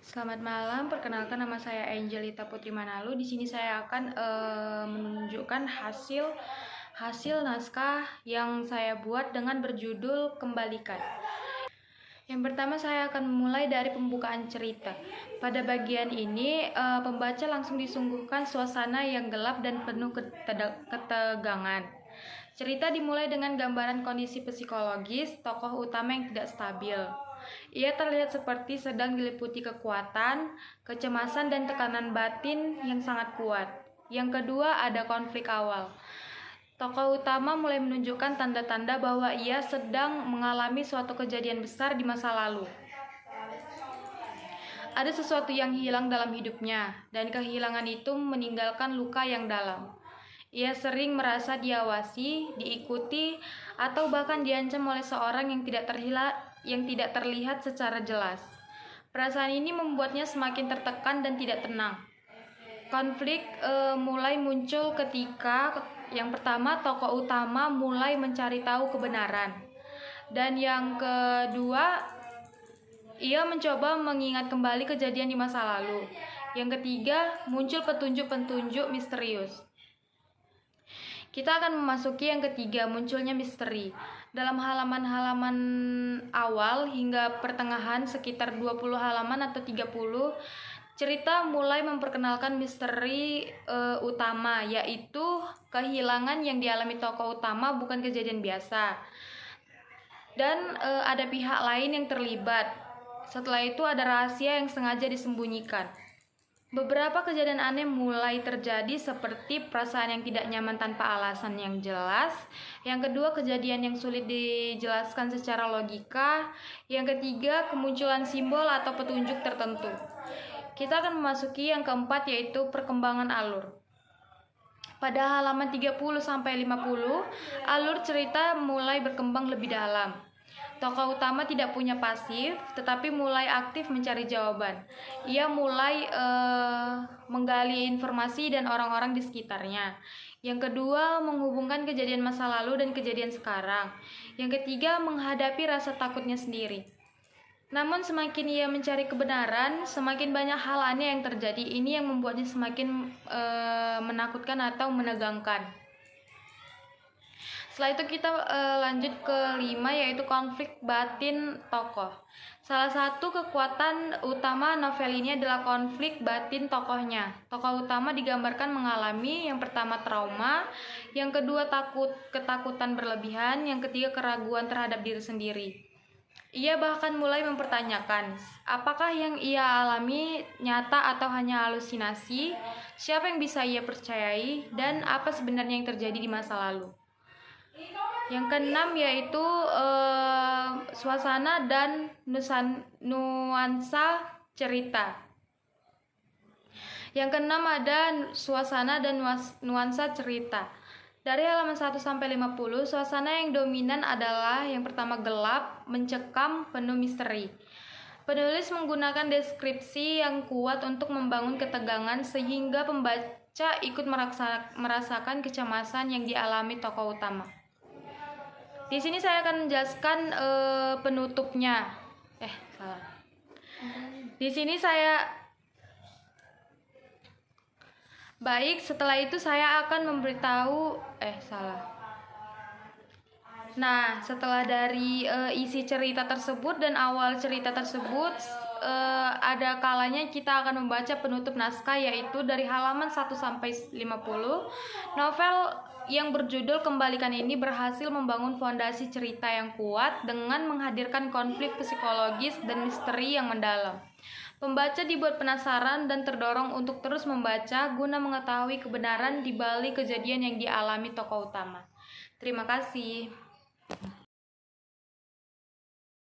Selamat malam, perkenalkan nama saya Angelita Putri Manalu. Di sini saya akan menunjukkan hasil naskah yang saya buat dengan berjudul Kembalikan. Yang pertama saya akan memulai dari pembukaan cerita. Pada bagian ini pembaca langsung disuguhkan suasana yang gelap dan penuh ketegangan. Cerita dimulai dengan gambaran kondisi psikologis tokoh utama yang tidak stabil. Ia terlihat seperti sedang diliputi kekuatan, kecemasan, dan tekanan batin yang sangat kuat. Yang kedua, ada konflik awal. Tokoh utama mulai menunjukkan tanda-tanda bahwa ia sedang mengalami suatu kejadian besar di masa lalu. Ada sesuatu yang hilang dalam hidupnya, dan kehilangan itu meninggalkan luka yang dalam. Ia sering merasa diawasi, diikuti, atau bahkan diancam oleh seorang yang tidak terlihat secara jelas. Perasaan ini membuatnya semakin tertekan dan tidak tenang. Konflik mulai muncul ketika yang pertama tokoh utama mulai mencari tahu kebenaran, dan yang kedua ia mencoba mengingat kembali kejadian di masa lalu. Yang ketiga muncul petunjuk-petunjuk misterius. Kita akan memasuki yang ketiga, munculnya misteri. Dalam halaman-halaman awal hingga pertengahan sekitar 20 halaman atau 30, cerita mulai memperkenalkan misteri utama, yaitu kehilangan yang dialami tokoh utama bukan kejadian biasa. Dan ada pihak lain yang terlibat. Setelah itu ada rahasia yang sengaja disembunyikan. Beberapa kejadian aneh mulai terjadi seperti perasaan yang tidak nyaman tanpa alasan yang jelas. Yang kedua, kejadian yang sulit dijelaskan secara logika. Yang ketiga, kemunculan simbol atau petunjuk tertentu. Kita akan memasuki yang keempat, yaitu perkembangan alur. Pada halaman 30-50, alur cerita mulai berkembang lebih dalam. Tokoh utama tidak punya pasif, tetapi mulai aktif mencari jawaban. Ia mulai menggali informasi dan orang-orang di sekitarnya. Yang kedua, menghubungkan kejadian masa lalu dan kejadian sekarang. Yang ketiga, menghadapi rasa takutnya sendiri. Namun semakin ia mencari kebenaran, semakin banyak hal aneh yang terjadi. Ini yang membuatnya semakin menakutkan atau menegangkan. Setelah itu kita lanjut ke 5, yaitu konflik batin tokoh. Salah satu kekuatan utama novel ini adalah konflik batin tokohnya. Tokoh utama digambarkan mengalami yang pertama trauma, yang kedua ketakutan berlebihan, yang ketiga keraguan terhadap diri sendiri. Ia bahkan mulai mempertanyakan, apakah yang ia alami nyata atau hanya halusinasi, siapa yang bisa ia percayai, dan apa sebenarnya yang terjadi di masa lalu. Yang keenam yaitu suasana dan nuansa cerita. Yang keenam ada suasana dan nuansa cerita. Dari halaman 1-50, suasana yang dominan adalah yang pertama gelap, mencekam, penuh misteri. Penulis menggunakan deskripsi yang kuat untuk membangun ketegangan sehingga pembaca ikut merasakan kecemasan yang dialami tokoh utama. Di sini saya akan menjelaskan penutupnya. Salah. Di sini setelah itu saya akan memberitahu Nah, setelah dari isi cerita tersebut dan awal cerita tersebut, ada kalanya kita akan membaca penutup naskah, yaitu dari halaman 1-50. Novel yang berjudul Kembalikan ini berhasil membangun fondasi cerita yang kuat dengan menghadirkan konflik psikologis dan misteri yang mendalam. Pembaca dibuat penasaran dan terdorong untuk terus membaca guna mengetahui kebenaran di balik kejadian yang dialami tokoh utama. Terima kasih.